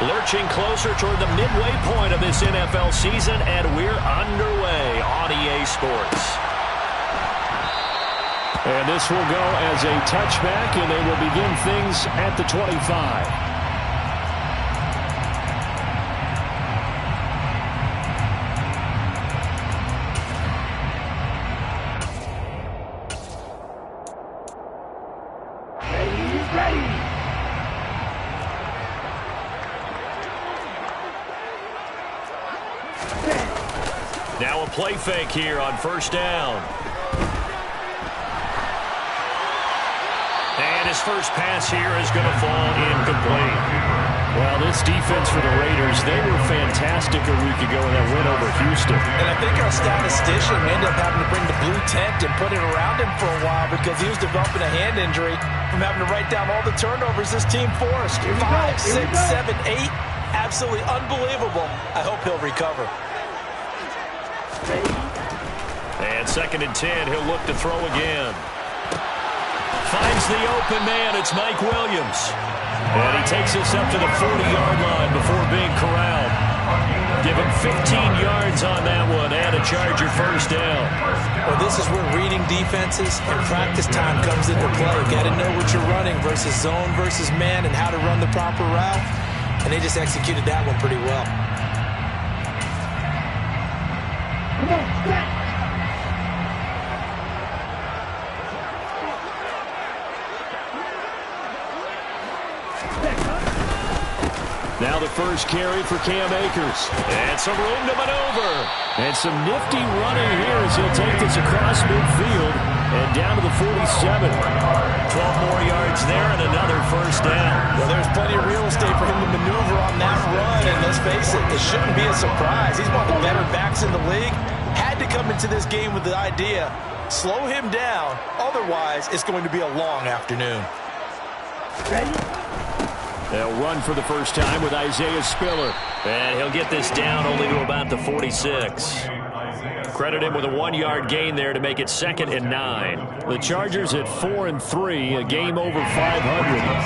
Lurching closer toward the midway point of this NFL season, and we're underway on EA Sports. And this will go as a touchback, and they will begin things at the 25. Now a play fake here on first down. And his first pass here is going to fall incomplete. Well, this defense for the Raiders, they were fantastic a week ago in that win over Houston. And I think our statistician ended up having to bring the blue tent and put it around him for a while because he was developing a hand injury from having to write down all the turnovers this team forced. 5, 6, 7, 8. Absolutely unbelievable. I hope he'll recover. And 2nd and 10, he'll look to throw again. Finds the open man, it's Mike Williams. And he takes us up to the 40-yard line before being corralled. Give him 15 yards on that one and a Charger first down. Well, this is where reading defenses and practice time comes into play. You've got to know what you're running versus zone versus man and how to run the proper route. And they just executed that one pretty well. Come on, back. Now the first carry for Cam Akers. And some room to maneuver. And some nifty running here as he'll take this across midfield and down to the 47. 12 more yards there and another first down. Well, there's plenty of real estate for him to maneuver on that run. And let's face it, it shouldn't be a surprise. He's one of the better backs in the league. Had to come into this game with the idea, slow him down. Otherwise, it's going to be a long afternoon. Ready? They'll run for the first time with Isaiah Spiller. And he'll get this down only to about the 46. Credit him with a 1-yard gain there to make it 2nd and 9. The Chargers at 4-3, a game over 500.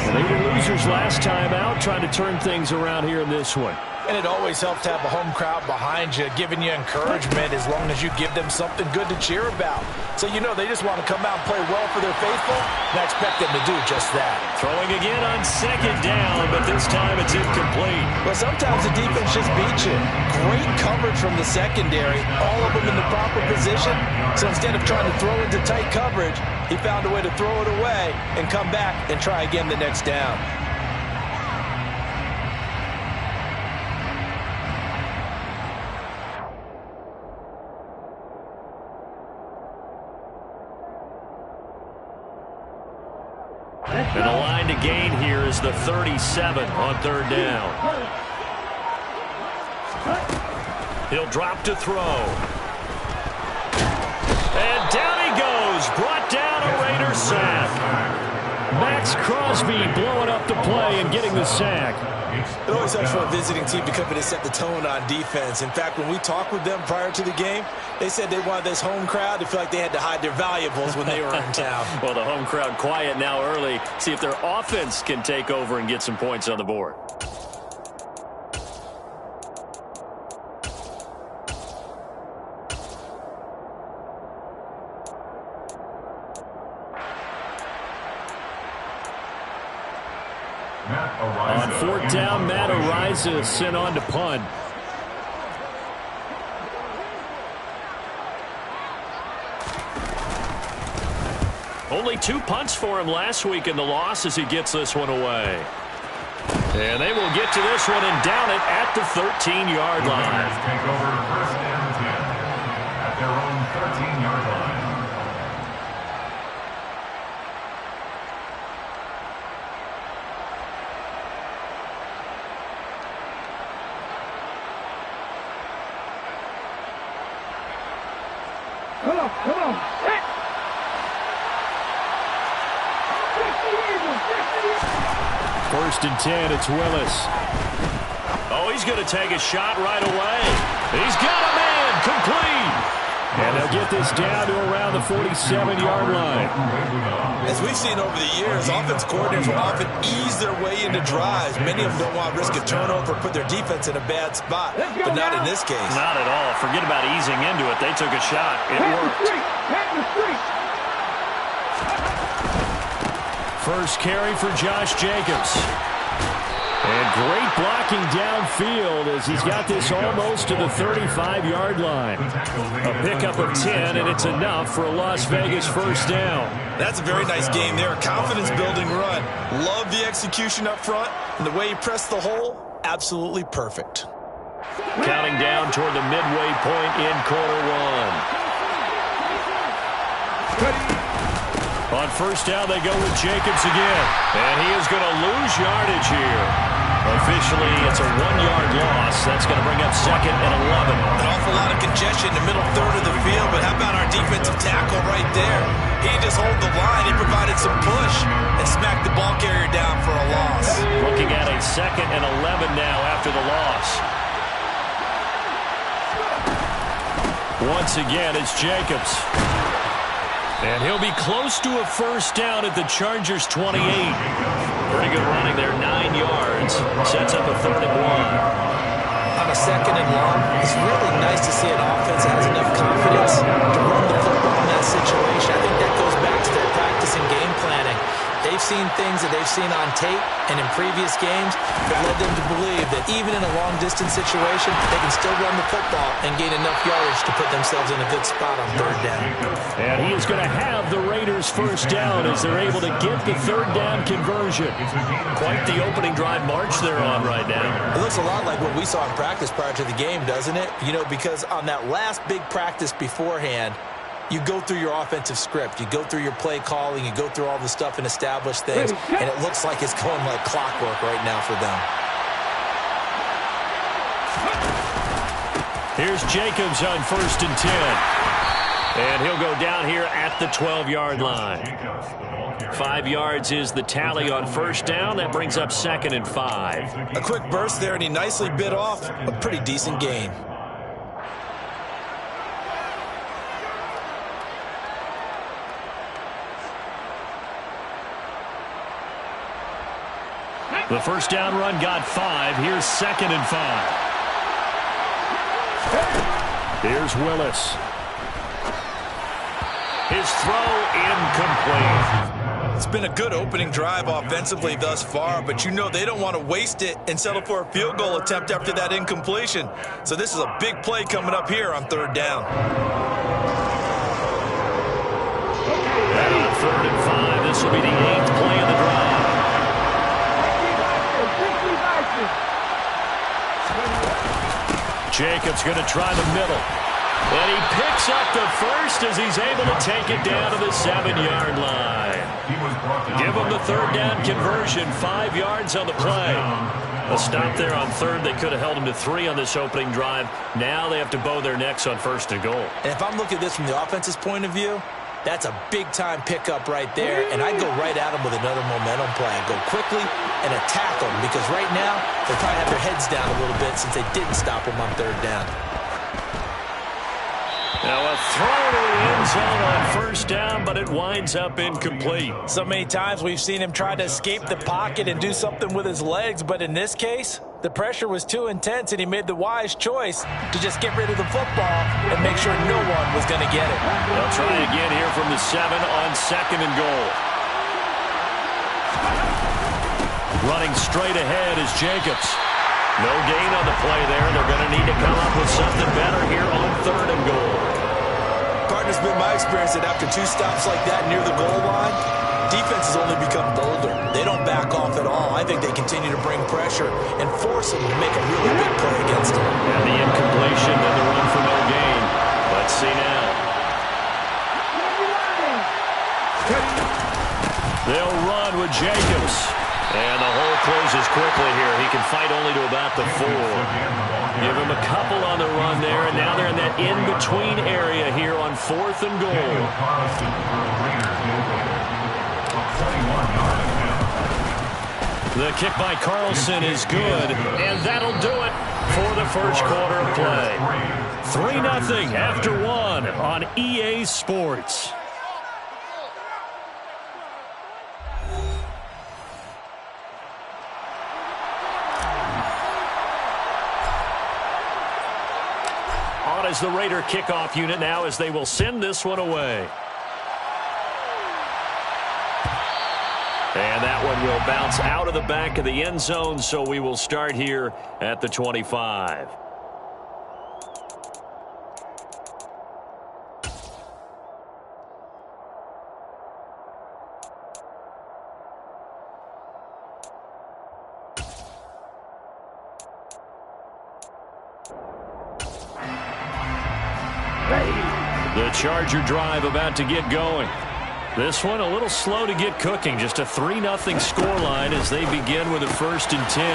And they were losers last time out, trying to turn things around here in this one. And it always helps to have a home crowd behind you, giving you encouragement as long as you give them something good to cheer about. So you know they just want to come out and play well for their faithful, and I expect them to do just that. Throwing again on 2nd down, but this time it's incomplete. Well, sometimes the defense just beats you. Great coverage from the secondary, all of them in the proper position. So instead of trying to throw into tight coverage, he found a way to throw it away and come back and try again the next down. And the line to gain here is the 37 on 3rd down. He'll drop to throw. And down he goes. Brought down a Raider sack. Max Crosby blowing up the play and getting the sack. It always helps for a visiting team to come in and set the tone on defense. In fact, when we talked with them prior to the game, they said they wanted this home crowd to feel like they had to hide their valuables when they were in town. Well, the home crowd quiet now early. See if their offense can take over and get some points on the board. On 4th down, Matt Ariza sent on to punt. Only 2 punts for him last week in the loss as he gets this one away. And they will get to this one and down it at the 13-yard line. Take over 1st and 10 at their own 13-yard line. Come on. Hit. 1st and 10, it's Willis. Oh, he's going to take a shot right away. He's got a man complete. And they'll get this down to around the 47-yard line. As we've seen over the years, offense coordinators will often ease their way into drives. Many of them don't want to risk a turnover or put their defense in a bad spot, but not in this case. Not at all. Forget about easing into it. They took a shot. It worked. First carry for Josh Jacobs. And great blocking downfield as he's got this almost to the 35-yard line. A pickup of 10, and it's enough for a Las Vegas first down. That's a very nice game there. Confidence-building run. Love the execution up front, and the way he pressed the hole, absolutely perfect. Counting down toward the midway point in quarter one. On first down, they go with Jacobs again. And he is going to lose yardage here. Officially, it's a 1-yard loss. That's going to bring up second and 11. An awful lot of congestion in the middle third of the field, but how about our defensive tackle right there? He just hold the line. He provided some push and smacked the ball carrier down for a loss. Looking at a second and 11 now after the loss. Once again, it's Jacobs. And he'll be close to a first down at the Chargers' 28. Pretty good running there, 9 yards. Sets up a 3rd and 1. On a second and long, it's really nice to see an offense that has enough confidence to run the football in that situation. I think that goes back to their practice and game planning. They've seen things that they've seen on tape and in previous games that led them to believe that even in a long-distance situation, they can still run the football and gain enough yardage to put themselves in a good spot on 3rd down. And he is going to have the Raiders first down as they're able to get the 3rd down conversion. Quite the opening drive march they're on right now. It looks a lot like what we saw in practice prior to the game, doesn't it? You know, because on that last big practice beforehand, you go through your offensive script. You go through your play calling. You go through all the stuff and establish things. And it looks like it's going like clockwork right now for them. Here's Jacobs on 1st and 10. And he'll go down here at the 12-yard line. 5 yards is the tally on first down. That brings up 2nd and 5. A quick burst there, and he nicely bit off a pretty decent gain. The first down run got 5. Here's 2nd and 5. Here's Willis. His throw incomplete. It's been a good opening drive offensively thus far, but you know they don't want to waste it and settle for a field goal attempt after that incompletion. So this is a big play coming up here on 3rd down. And on 3rd and 5, this will be the 8th play of the drive. Jacobs going to try the middle. And he picks up the first as he's able to take it down to the 7-yard line. Give him the 3rd down conversion, 5 yards on the play. A stop there on 3rd. They could have held him to 3 on this opening drive. Now they have to bow their necks on 1st and goal. And if I'm looking at this from the offense's point of view, that's a big-time pickup right there, and I'd go right at him with another momentum play. I'd go quickly and attack them, because right now they probably have their heads down a little bit since they didn't stop him on 3rd down. Now a throw to the end zone on 1st down, but it winds up incomplete. So many times we've seen him try to escape the pocket and do something with his legs, but in this case, the pressure was too intense, and he made the wise choice to just get rid of the football and make sure no one was going to get it. They'll try again here from the 7 on 2nd and goal. Running straight ahead is Jacobs. No gain on the play there. They're going to need to come up with something better here on 3rd and goal. Partner's been my experience that after 2 stops like that near the goal line, defenses only become bolder. They don't back off at all. I think they continue to bring pressure and force them to make a really big play against them. And the incompletion and the run for no gain. Let's see now. They'll run with Jacobs. And the hole closes quickly here. He can fight only to about the 4. Give him a couple on the run there, and now they're in that in-between area here on 4th and goal. The kick by Carlson is good, and that'll do it for the first quarter of play. 3-0 after one on EA Sports. On is the Raider kickoff unit now as they will send this one away. And that one will bounce out of the back of the end zone, so we will start here at the 25. The Charger drive about to get going. This one a little slow to get cooking. Just a 3-0 scoreline as they begin with a 1st and 10.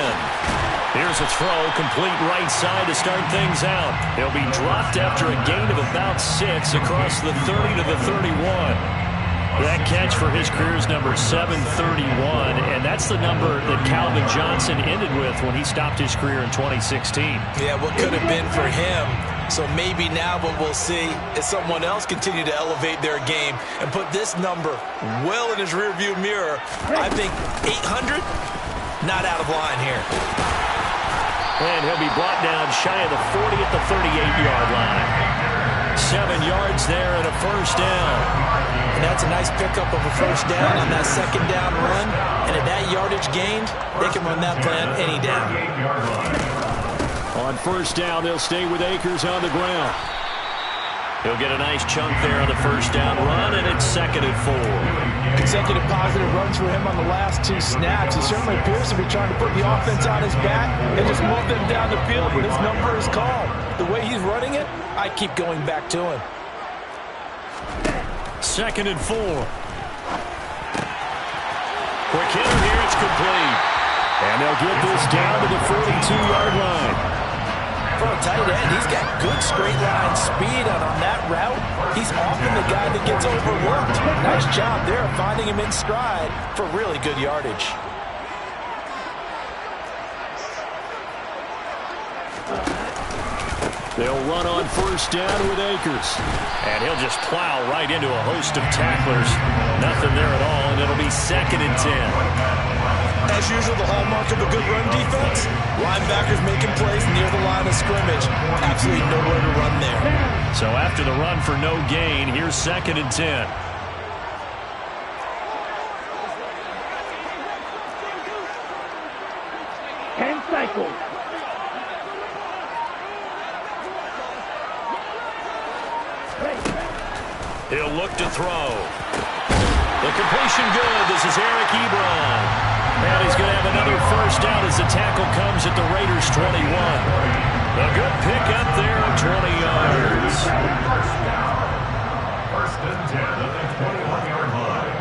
Here's a throw, complete right side to start things out. He'll be dropped after a gain of about 6 across the 30 to the 31. That catch for his career is number 731, and that's the number that Calvin Johnson ended with when he stopped his career in 2016. Yeah, what could have been for him. So maybe now what we'll see is someone else continue to elevate their game and put this number well in his rearview mirror. I think 800, not out of line here. And he'll be brought down shy of the 40 at the 38-yard line. 7 yards there and a 1st down. And that's a nice pickup of a 1st down on that 2nd down run. And at that yardage gained, they can run that plan any down. On 1st down, they'll stay with Akers on the ground. He'll get a nice chunk there on the 1st down run, and it's 2nd and 4. Consecutive positive runs for him on the last 2 snaps. He certainly appears to be trying to put the offense on his back and just move them down the field when his number is called. The way he's running it, I keep going back to him. 2nd and 4. Quick hitter here, it's complete. And they'll get this down to the 42-yard line. For a tight end, he's got good straight line speed, and on that route, he's often the guy that gets overlooked. Nice job there of finding him in stride for really good yardage. They'll run on 1st down with Akers. And he'll just plow right into a host of tacklers. Nothing there at all, and it'll be 2nd and 10. As usual, the hallmark of a good run defense, linebackers making plays near the line of scrimmage. Absolutely nowhere to run there. So after the run for no gain, here's 2nd and 10. Cycles. He'll look to throw. The completion good. This is Eric Ebron. And he's going to have another 1st down as the tackle comes at the Raiders' 21. A good pickup there of 20 yards. 1st and 10 at the 21-yard line.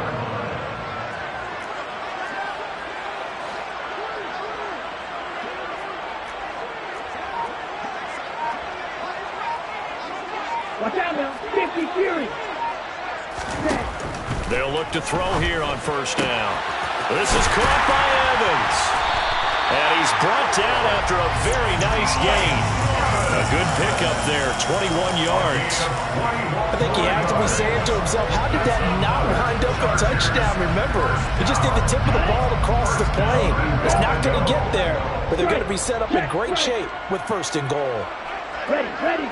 Watch out now. 50 Fury. They'll look to throw here on 1st down. This is caught by Evans. And he's brought down after a very nice gain. A good pickup there, 21 yards. I think he has to be saying to himself, how did that not wind up a touchdown? Remember, he just did the tip of the ball across the plane. It's not going to get there, but they're going to be set up in great shape with 1st and goal. Ready.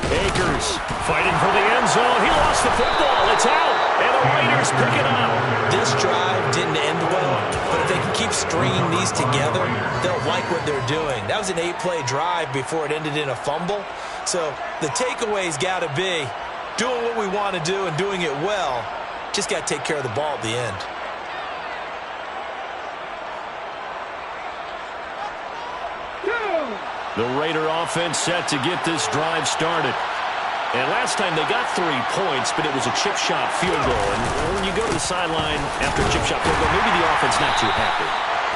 Akers fighting for the end zone. He lost the football. It's out. And the Raiders pick it up. This drive didn't end well, but if they can keep stringing these together, they'll like what they're doing. That was an 8-play drive before it ended in a fumble. So the takeaway's got to be doing what we want to do and doing it well. Just got to take care of the ball at the end. The Raider offense set to get this drive started. And last time they got 3 points, but it was a chip shot field goal. And when you go to the sideline after a chip shot field goal, maybe the offense not too happy.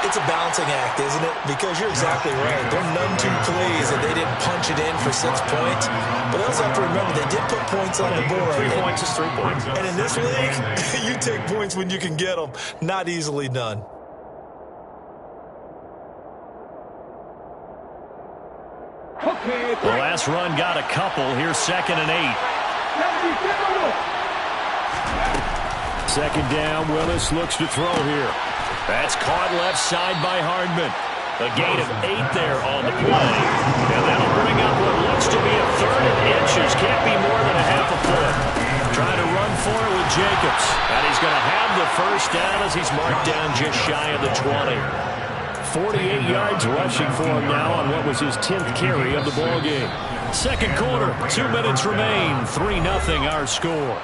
It's a balancing act, isn't it? Because you're exactly right. They're none too pleased that they didn't punch it in for 6 points. But they also have to remember they did put points on the board. 3 points is 3 points. And in this league, you take points when you can get them. Not easily done. The last This run got a couple. Here's 2nd and 8. Second down, Willis looks to throw here. That's caught left side by Hardman. A gain of 8 there on the play. And that'll bring up what looks to be a 3rd and inches. Can't be more than a half a foot. Trying to run for it with Jacobs. And he's going to have the first down as he's marked down just shy of the 20. 48 yards rushing for him now on what was his 10th carry of the ballgame. Second quarter, 2 minutes remain. 3-0 our score.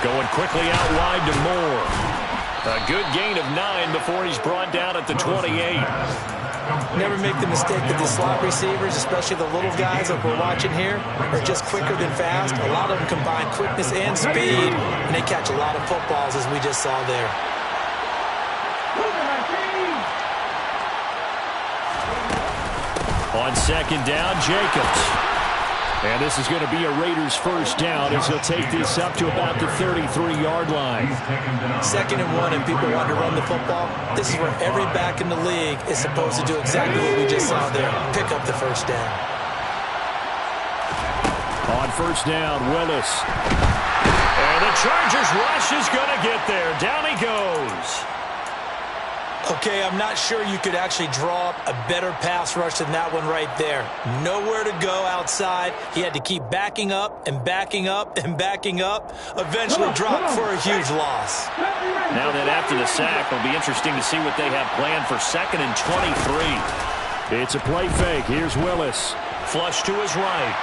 Going quickly out wide to Moore. A good gain of 9 before he's brought down at the 28. Never make the mistake that the slot receivers, especially the little guys like we're watching here, are just quicker than fast. A lot of them combine quickness and speed, and they catch a lot of footballs, as we just saw there. On second down, Jacobs. And this is going to be a Raiders first down as he'll take this up to about the 33-yard line. 2nd and 1, and people want to run the football. This is where every back in the league is supposed to do exactly what we just saw there. Pick up the first down. On first down, Willis. And the Chargers rush is going to get there. Down he goes. Okay, I'm not sure you could actually draw up a better pass rush than that one right there. Nowhere to go outside. He had to keep backing up and backing up and backing up. Eventually dropped for a huge loss. Now that after the sack, it'll be interesting to see what they have planned for 2nd and 23. It's a play fake. Here's Willis. Flush to his right.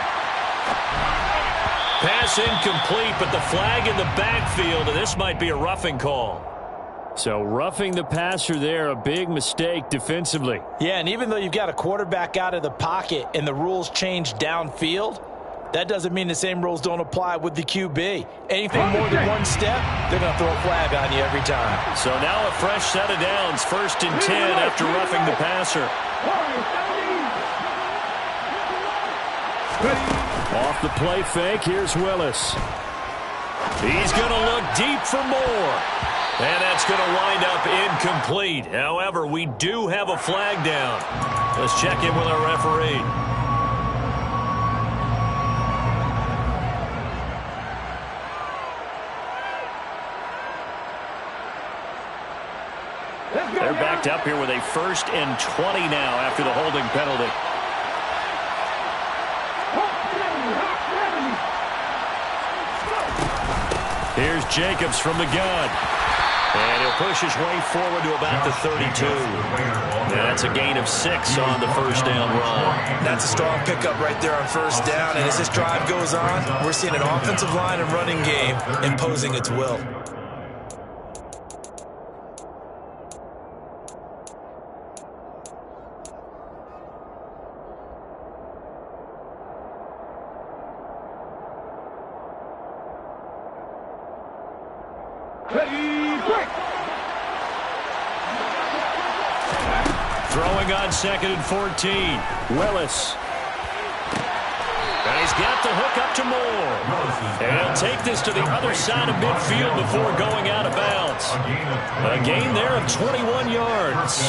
Pass incomplete, but the flag in the backfield, and this might be a roughing call. So roughing the passer there, a big mistake defensively. Yeah, and even though you've got a quarterback out of the pocket and the rules change downfield, that doesn't mean the same rules don't apply with the QB. Anything more than one step, they're going to throw a flag on you every time. So now a fresh set of downs, 1st and 10 after roughing the passer. Off the play fake, here's Willis. He's going to look deep for more. And that's going to wind up incomplete. However, we do have a flag down. Let's check in with our referee. They're backed up here with a 1st and 20 now after the holding penalty. Here's Jacobs from the gun. And he'll push his way forward to about the 32. That's a gain of 6 on the first down run. That's a strong pickup right there on first down. And as this drive goes on, we're seeing an offensive line and running game imposing its will. Throwing on 2nd and 14. Willis. And he's got the hook up to Moore. And he'll take this to the other side of midfield before going out of bounds. A gain there of 21 yards.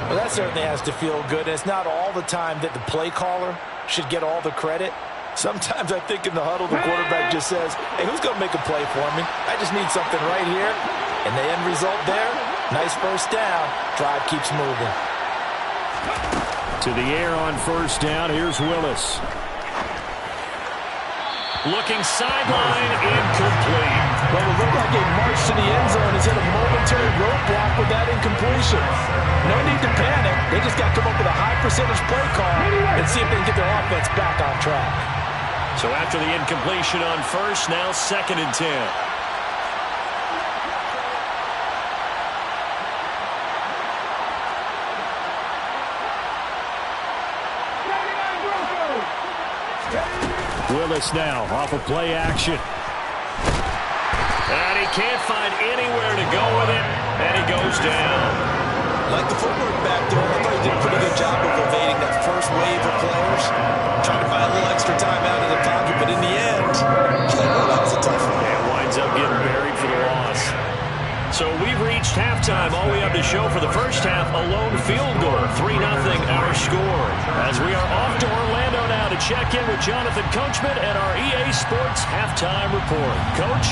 Well, that certainly has to feel good. And it's not all the time that the play caller should get all the credit. Sometimes I think in the huddle, the quarterback just says, hey, who's going to make a play for me? I just need something right here. And the end result there, nice first down. Drive keeps moving. To the air on first down. Here's Willis. Looking sideline, incomplete. Well, it looked like a march to the end zone is hit a momentary roadblock with that incompletion. No need to panic. They just got to come up with a high percentage play call and see if they can get their offense back on track. So after the incompletion on first, now 2nd and 10. Willis now off of play action. And he can't find anywhere to go with it, and he goes down. Like the footwork back there, I thought he did a pretty good job of evading that first wave of players. Trying to buy a little extra time out of the pocket, but in the end, that was a tough one. And winds up getting buried for the loss. So we've reached halftime. All we have to show for the first half, a lone field goal. 3-0 our score. As we are off to Orlando now to check in with Jonathan Coachman and our EA Sports Halftime Report. Coach?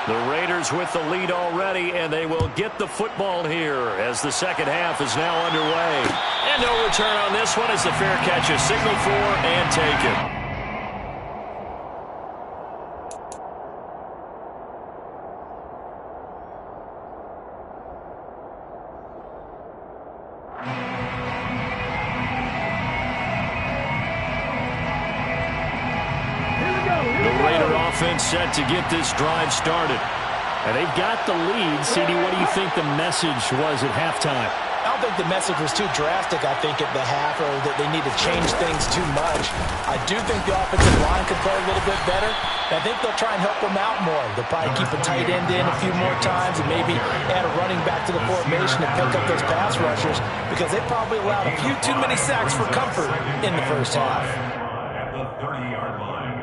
The Raiders with the lead already, and they will get the football here as the second half is now underway. And no return on this one as the fair catch is signaled for and taken. Set to get this drive started. And they've got the lead. CD, what do you think the message was at halftime? I don't think the message was too drastic, I think, at the half, or that they need to change things too much. I do think the offensive line could play a little bit better. I think they'll try and help them out more. They'll probably keep a tight end in a few more times and maybe add a running back to the formation and pick up those pass rushers, because they probably allowed a few too many sacks for comfort in the first half. At the 30-yard line.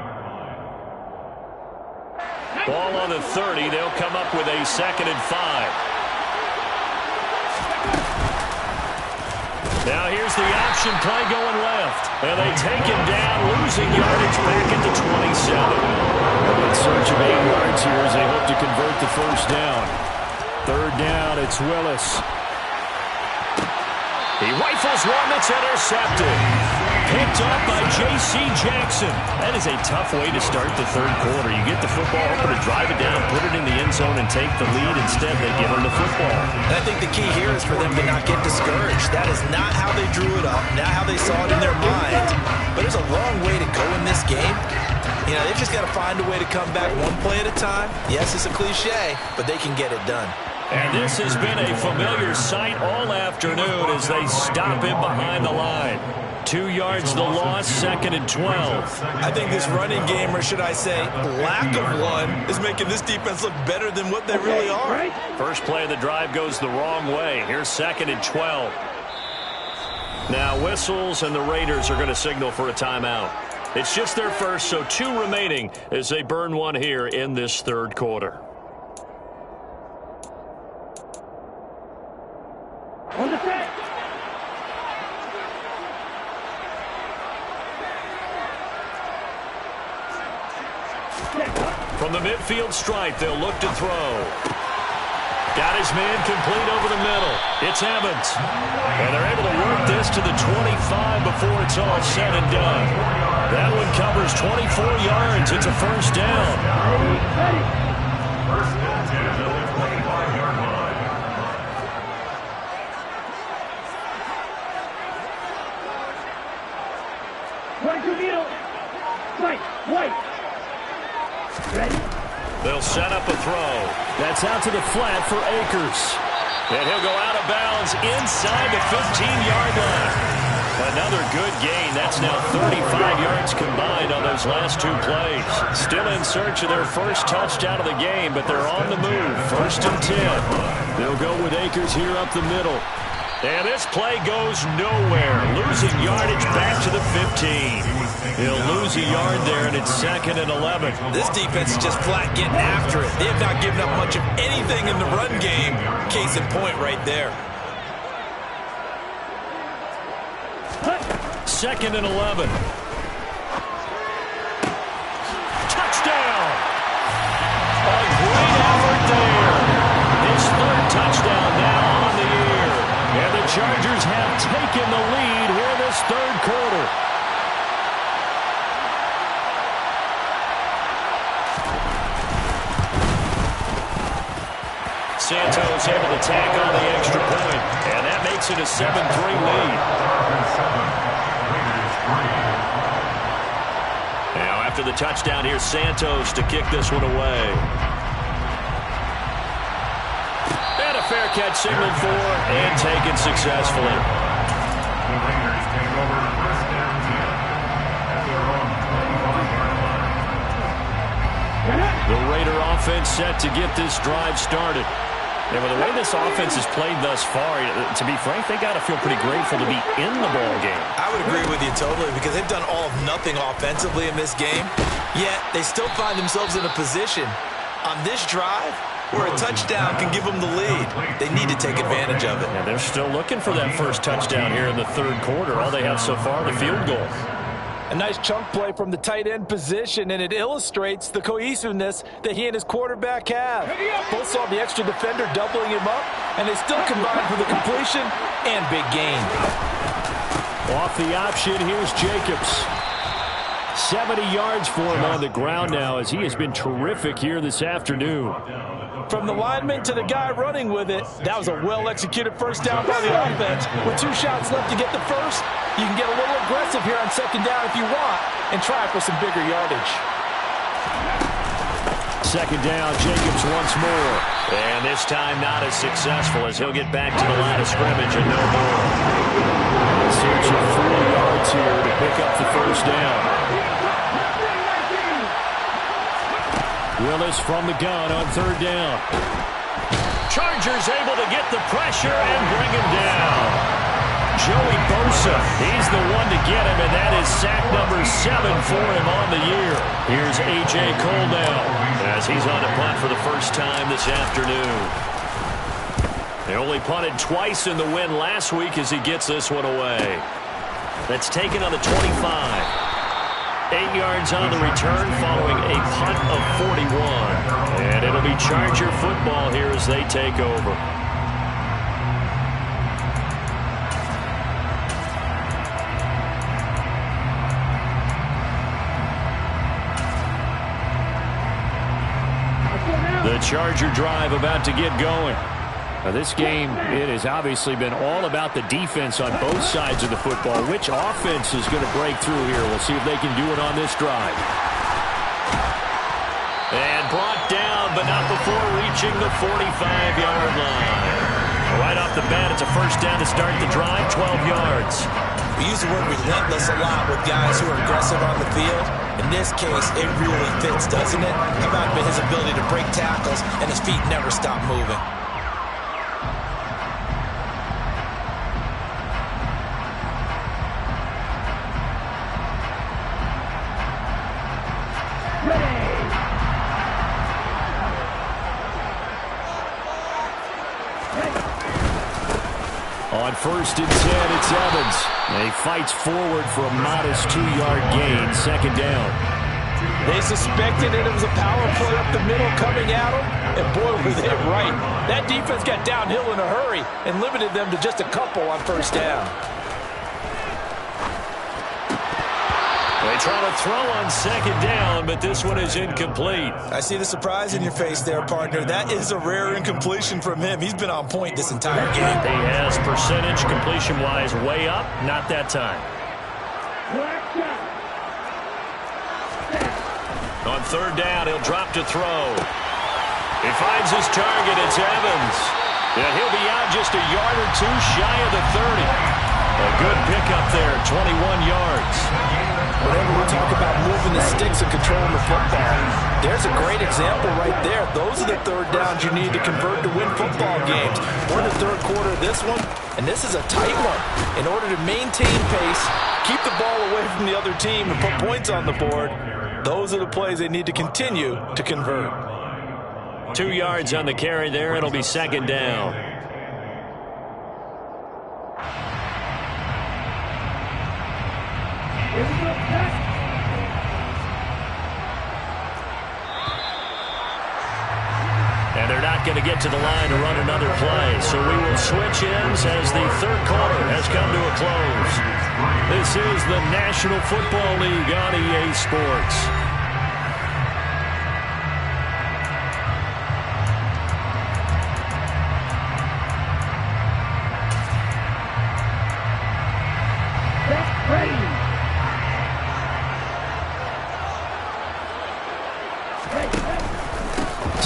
Ball on the 30. They'll come up with a 2nd and 5. Now here's the option play going left. And they take him down, losing yardage back at the 27. In search of 8 yards here as they hope to convert the first down. 3rd down, it's Willis. He rifles one that's intercepted. Picked up by J.C. Jackson. That is a tough way to start the third quarter. You get the football, hoping to drive it down, put it in the end zone, and take the lead. Instead, they give them the football. And I think the key here is for them to not get discouraged. That is not how they drew it up, not how they saw it in their mind. But there's a long way to go in this game. You know, they've just got to find a way to come back one play at a time. Yes, it's a cliche, but they can get it done. And this has been a familiar sight all afternoon as they stop him behind the line. 2 yards the loss, 2nd and 12. I think this running game, or should I say lack of one, is making this defense look better than what they really are. First play of the drive goes the wrong way. Here's 2nd and 12. Now whistles, and the Raiders are going to signal for a timeout. It's just their first, so 2 remaining as they burn one here in this third quarter. On the set. From the midfield stripe, they'll look to throw. Got his man complete over the middle. It's Evans. And they're able to work this to the 25 before it's all said and done. That one covers 24 yards. It's a first down. Ready. First and 10 at the 25-yard line. Right to middle. Right. White. Ready. They'll set up a throw. That's out to the flat for Akers. And he'll go out of bounds inside the 15-yard line. Another good gain. That's now 35 yards combined on those last 2 plays. Still in search of their first touchdown of the game, but they're on the move. 1st and 10. They'll go with Akers here up the middle. And this play goes nowhere. Losing yardage back to the 15. He'll lose a yard there, and it's 2nd and 11. This defense is just flat getting after it. They have not given up much of anything in the run game. Case in point right there. 2nd and 11. Touchdown! A great effort there. His 3rd touchdown now on the year. And the Chargers have taken the lead here in this third quarter. Santos able to tack on the extra point, and that makes it a 7-3 lead. Now after the touchdown, here's Santos to kick this one away. And a fair catch signaled for and taken successfully. The Raiders take over first down 10 at their own 25-yard line. The Raider offense set to get this drive started. And with the way this offense has played thus far, to be frank, they got to feel pretty grateful to be in the ball game. I would agree with you totally because they've done all of nothing offensively in this game, yet they still find themselves in a position on this drive where a touchdown can give them the lead. They need to take advantage of it. And they're still looking for that first touchdown here in the third quarter. All they have so far, the field goal. A nice chunk play from the tight end position, and it illustrates the cohesiveness that he and his quarterback have. Both saw the extra defender doubling him up, and they still combined for the completion and big gain. Off the option, here's Jacobs. 70 yards for him on the ground now as he has been terrific here this afternoon. From the lineman to the guy running with it, that was a well-executed first down by the offense. With 2 shots left to get the first, you can get a little aggressive here on second down if you want and try for some bigger yardage. Second down, Jacobs once more. And this time not as successful as he'll get back to the line of scrimmage and no more. Searching 4 yards here to pick up the first down. Willis from the gun on third down. Chargers able to get the pressure and bring him down. Joey Bosa, he's the one to get him, and that is sack number 7 for him on the year. Here's A.J. Cole now as he's on a punt for the first time this afternoon. They only punted twice in the win last week as he gets this one away. That's taken on the 25. 8 yards on the return following a punt of 41. And it'll be Charger football here as they take over. The Charger drive about to get going. Now this game, it has obviously been all about the defense on both sides of the football. Which offense is going to break through here? We'll see if they can do it on this drive. And brought down, but not before reaching the 45-yard line. Right off the bat, it's a first down to start the drive, 12 yards. We use the word relentless a lot with guys who are aggressive on the field. In this case, it really fits, doesn't it? How about his ability to break tackles and his feet never stop moving? On first and 10, it's Evans. And he fights forward for a modest 2-yard gain, second down. They suspected it was a power play up the middle coming at them, and boy, were they right. That defense got downhill in a hurry and limited them to just a couple on first down. They try to throw on second down, but this one is incomplete. I see the surprise in your face there, partner. That is a rare incompletion from him. He's been on point this entire game. He has percentage completion-wise way up, not that time. On third down, he'll drop to throw. He finds his target. It's Evans. And he'll be out just a yard or two shy of the 30. A good pickup there, 21 yards. Whenever we talk about moving the sticks and controlling the football, there's a great example right there. Those are the third downs you need to convert to win football games. We're in the third quarter of this one, and this is a tight one. In order to maintain pace, keep the ball away from the other team, and put points on the board, those are the plays they need to continue to convert. 2 yards on the carry there. It'll be second down. And they're not going to get to the line to run another play. So we will switch ends as the third quarter has come to a close. This is the National Football League on EA Sports.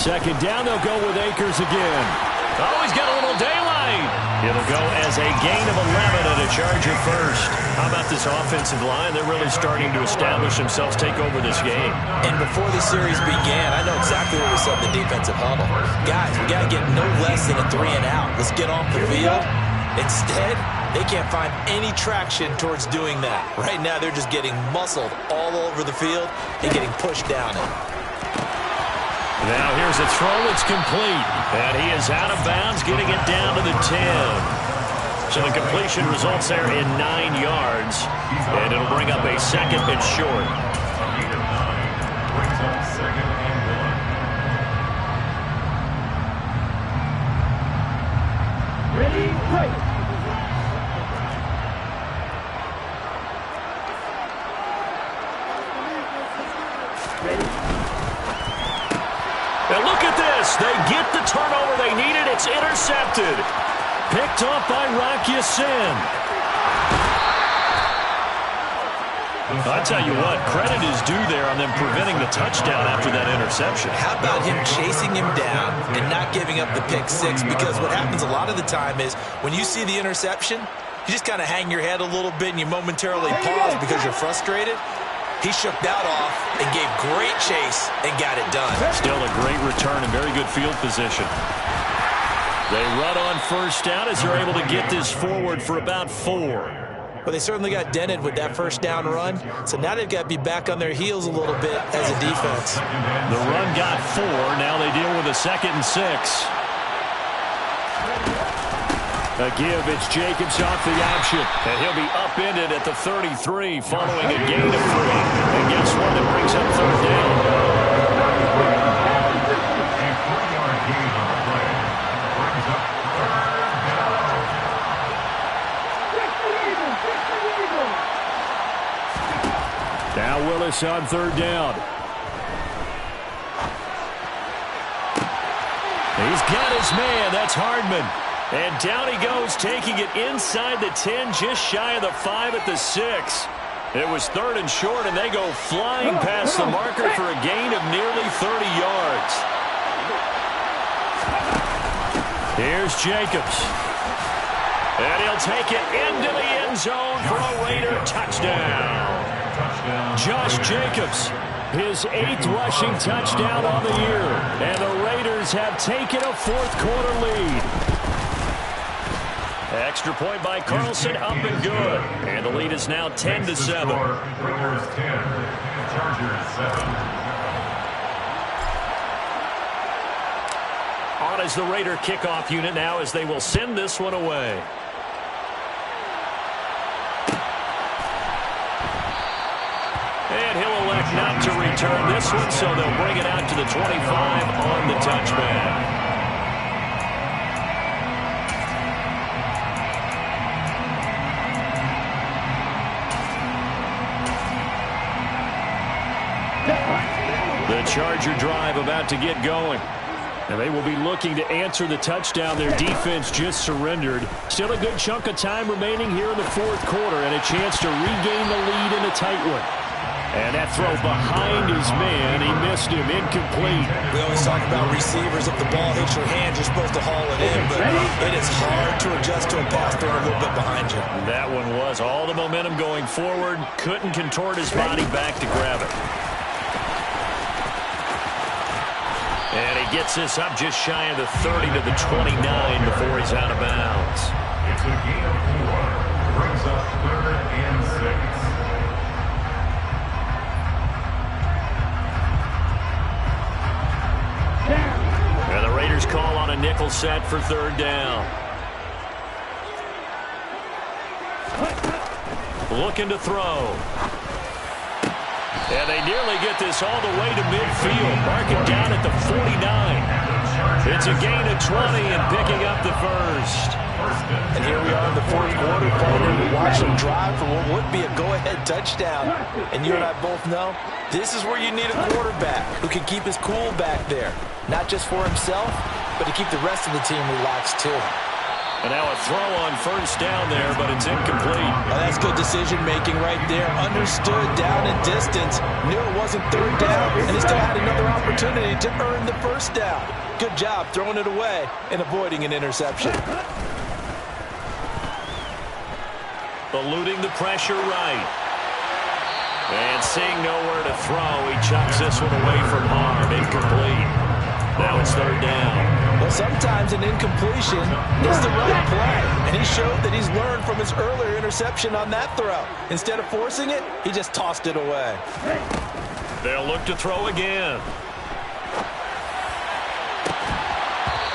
second down, they'll go with Akers again. Oh, he's got a little daylight. It'll go as a gain of 11 and a Charger first. How about this offensive line? They're really starting to establish themselves, take over this game. And before the series began, I know exactly what we said in the defensive huddle. Guys, we got to get no less than a 3 and out. Let's get off the field. Instead, they can't find any traction towards doing that. Right now, they're just getting muscled all over the field and getting pushed down it. Now here's a throw. It's complete. And he is out of bounds, getting it down to the 10. So the completion results there in 9 yards. And it'll bring up a second and short. Brings up second and 1. Ready, fight. And look at this. They get the turnover they needed. It's intercepted. Picked off by Rocky Sin. I tell you what, credit is due there on them preventing the touchdown after that interception. How about him chasing him down and not giving up the pick six? Because what happens a lot of the time is when you see the interception, you just kind of hang your head a little bit and you momentarily pause because you're frustrated. He shook that off and gave great chase and got it done. Still a great return and very good field position. They run on first down as they're able to get this forward for about 4. But they certainly got dented with that first down run. So now they've got to be back on their heels a little bit as a defense. The run got 4. Now they deal with a 2nd and 6. A give, it's Jacobs off the option. And he'll be upended at the 33 following a gain of 3. And guess what? It brings up 3rd down. A 4-yard gain on the play. Brings up 3rd down. Now Willis on 3rd down. He's got his man. That's Hardman. And down he goes, taking it inside the 10, just shy of the 5 at the 6. It was 3rd and short, and they go flying past the marker for a gain of nearly 30 yards. Here's Jacobs. And he'll take it into the end zone for a Raider touchdown. Josh Jacobs, his 8th rushing touchdown on the year. And the Raiders have taken a 4th quarter lead. Extra point by Carlson, up and good. And the lead is now 10-7. Raiders 10, Chargers 7. On as the Raider kickoff unit now as they will send this one away. And he'll elect not to return this one, so they'll bring it out to the 25 on the touchback. The Charger drive about to get going. And they will be looking to answer the touchdown their defense just surrendered. Still a good chunk of time remaining here in the 4th quarter and a chance to regain the lead in a tight one. And that throw behind his man, he missed him, incomplete. We always talk about receivers. If the ball hits your hand, you're supposed to haul it in, but it is hard to adjust to a pass thrown a little bit behind you. That one was all the momentum going forward. Couldn't contort his body back to grab it. And he gets this up just shy of the 30 to the 29 before he's out of bounds. It's a gain of 4. Brings up 3rd and 6. And the Raiders call on a nickel set for 3rd down. Looking to throw. And they nearly get this all the way to midfield. Mark it down at the 49. It's a gain of 20 and picking up the first. And here we are in the 4th quarter, partner. We watch them drive for what would be a go-ahead touchdown. And you and I both know this is where you need a quarterback who can keep his cool back there. Not just for himself, but to keep the rest of the team relaxed too. And now a throw on first down there, but it's incomplete. Oh, that's good decision-making right there. Understood down and distance. Knew it wasn't third down, and he still had another opportunity to earn the first down. Good job throwing it away and avoiding an interception. Eluding the pressure right. And seeing nowhere to throw, he chucks this one away from harm. Incomplete. Now it's third down. Well, sometimes an incompletion is the right play, and he showed that he's learned from his earlier interception on that throw. Instead of forcing it, he just tossed it away. They'll look to throw again.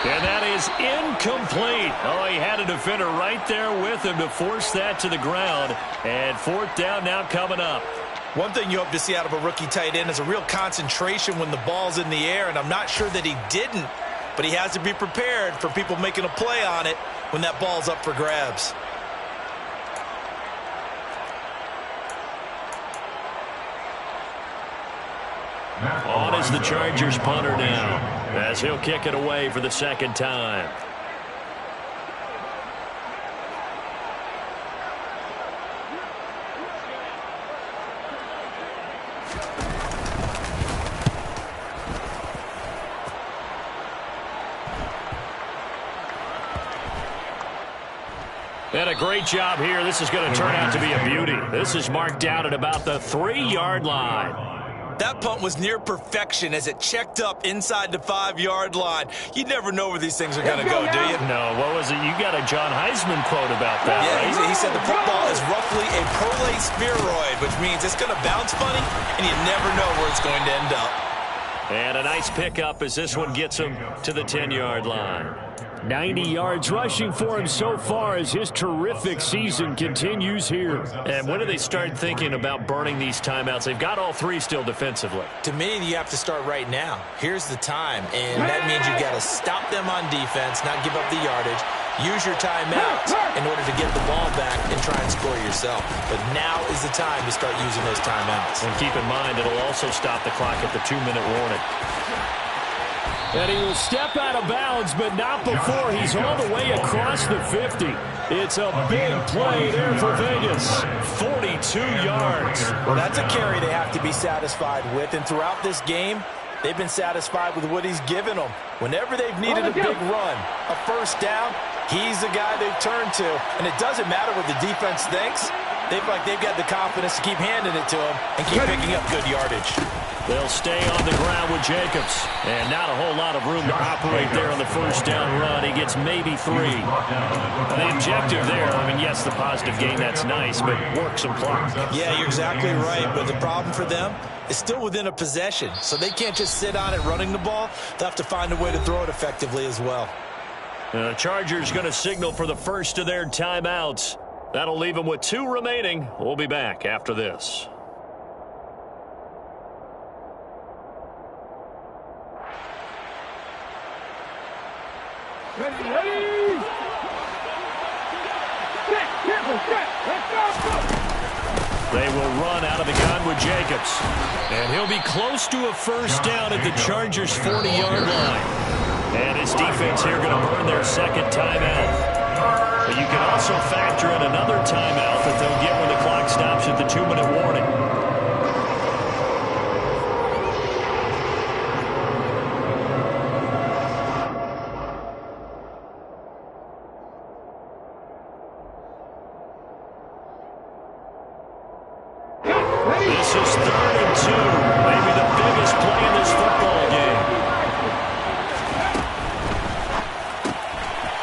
And that is incomplete. Oh, he had a defender right there with him to force that to the ground. And fourth down now coming up. One thing you hope to see out of a rookie tight end is a real concentration when the ball's in the air, and I'm not sure that he didn't, but he has to be prepared for people making a play on it when that ball's up for grabs. On is the Chargers punter now, as he'll kick it away for the second time. And a great job here. This is going to turn out to be a beauty. This is marked out at about the 3-yard line. That punt was near perfection as it checked up inside the 5-yard line. You never know where these things are going to go, do you? No, what was it? You got a John Heisman quote about that, yeah, right? He said the football is roughly a prolate spheroid, which means it's going to bounce funny, and you never know where it's going to end up. And a nice pickup as this one gets him to the 10-yard line. 90 yards rushing for him so far as his terrific season continues here. And when do they start thinking about burning these timeouts? They've got all three still defensively. To me, you have to start right now. Here's the time, and that means you've got to stop them on defense, not give up the yardage. Use your timeouts in order to get the ball back and try and score yourself. But now is the time to start using those timeouts. And keep in mind, it'll also stop the clock at the 2-minute warning. And he will step out of bounds, but not before he's all the way across the 50. It's a big play there for Vegas. 42 yards. Well, that's a carry they have to be satisfied with. And throughout this game, they've been satisfied with what he's given them. Whenever they've needed a big run, a first down, he's the guy they've turned to. And it doesn't matter what the defense thinks. They feel like they've got the confidence to keep handing it to him and keep picking up good yardage. They'll stay on the ground with Jacobs. And not a whole lot of room to operate there on the first down run. He gets maybe 3. The objective there, I mean, yes, the positive gain, that's nice, but work some clock. Yeah, you're exactly right. But the problem for them is still within a possession. So they can't just sit on it running the ball. They'll have to find a way to throw it effectively as well. The Chargers going to signal for the first of their timeouts. That'll leave them with 2 remaining. We'll be back after this. Ready, ready! Set, careful, set, let's go! They will run out of the gun with Jacobs. And he'll be close to a first down at the Chargers' 40-yard line. And his defense here going to burn their second timeout. But you can also factor in another timeout that they'll get when the clock stops at the 2-minute warning. This is 3rd and 2. Maybe the biggest play in this football game.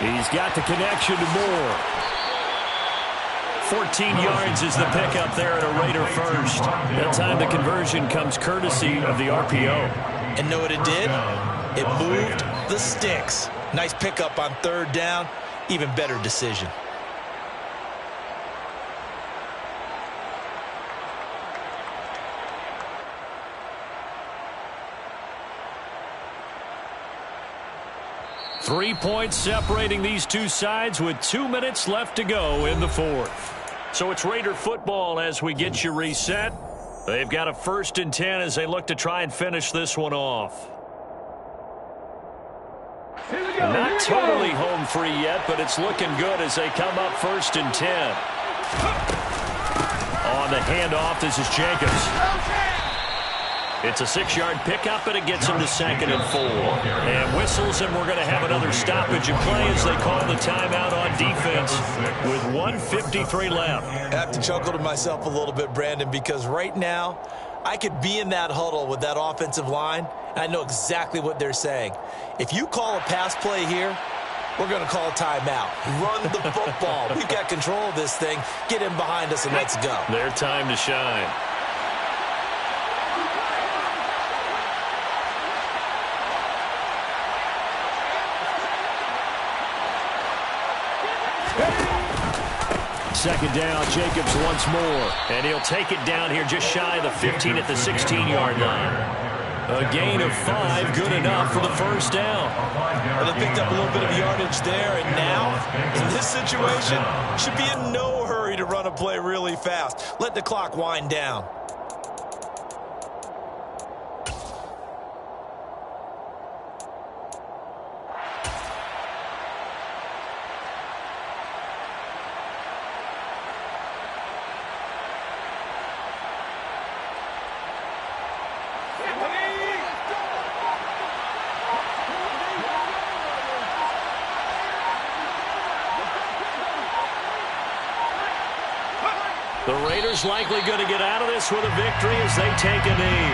He's got the connection to Moore. 14 yards is the pickup there at a Raider first. That time the conversion comes courtesy of the RPO. And know what it did? It moved the sticks. Nice pickup on 3rd down. Even better decision. Three points separating these two sides with 2 minutes left to go in the fourth. So it's Raider football as we get you reset. They've got a 1st and 10 as they look to try and finish this one off. Not totally home free yet, but it's looking good as they come up 1st and 10. On the handoff, this is Jacobs. It's a 6-yard pickup, and it gets him to 2nd and 4. And whistles, and we're going to have another stoppage of play as they call the timeout on defense with 1:53 left. I have to chuckle to myself a little bit, Brandon, because right now I could be in that huddle with that offensive line, and I know exactly what they're saying. If you call a pass play here, we're going to call a timeout. Run the football. We've got control of this thing. Get in behind us and let's go. Their time to shine. Second down, Jacobs once more. And he'll take it down here just shy of the 15 at the 16-yard line. A gain of 5, good enough for the first down. Well, they picked up a little bit of yardage there, and now, in this situation, should be in no hurry to run a play really fast. Let the clock wind down. The Raiders likely going to get out of this with a victory as they take a knee.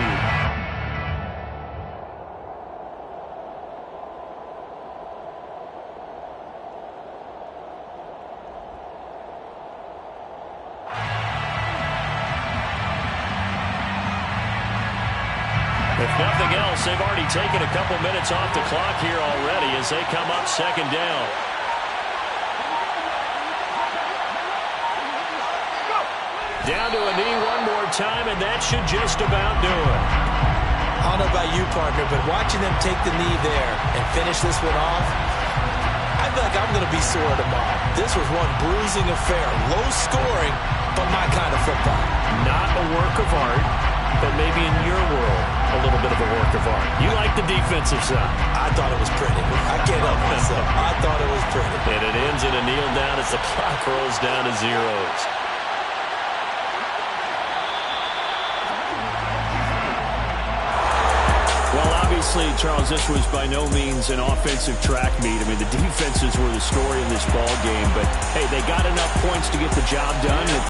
If nothing else, they've already taken a couple minutes off the clock here already as they come up 2nd down. Down to a knee one more time, and that should just about do it. I don't know about you, partner, but watching them take the knee there and finish this one off, I feel like I'm going to be sore tomorrow. This was one bruising affair. Low scoring, but my kind of football. Not a work of art, but maybe in your world, a little bit of a work of art. You like the defensive side. I thought it was pretty. I can't help myself. I thought it was pretty. And it ends in a kneel down as the clock rolls down to zeros. Obviously, Charles, this was by no means an offensive track meet. I mean, the defenses were the story in this ball game, but hey, they got enough points to get the job done.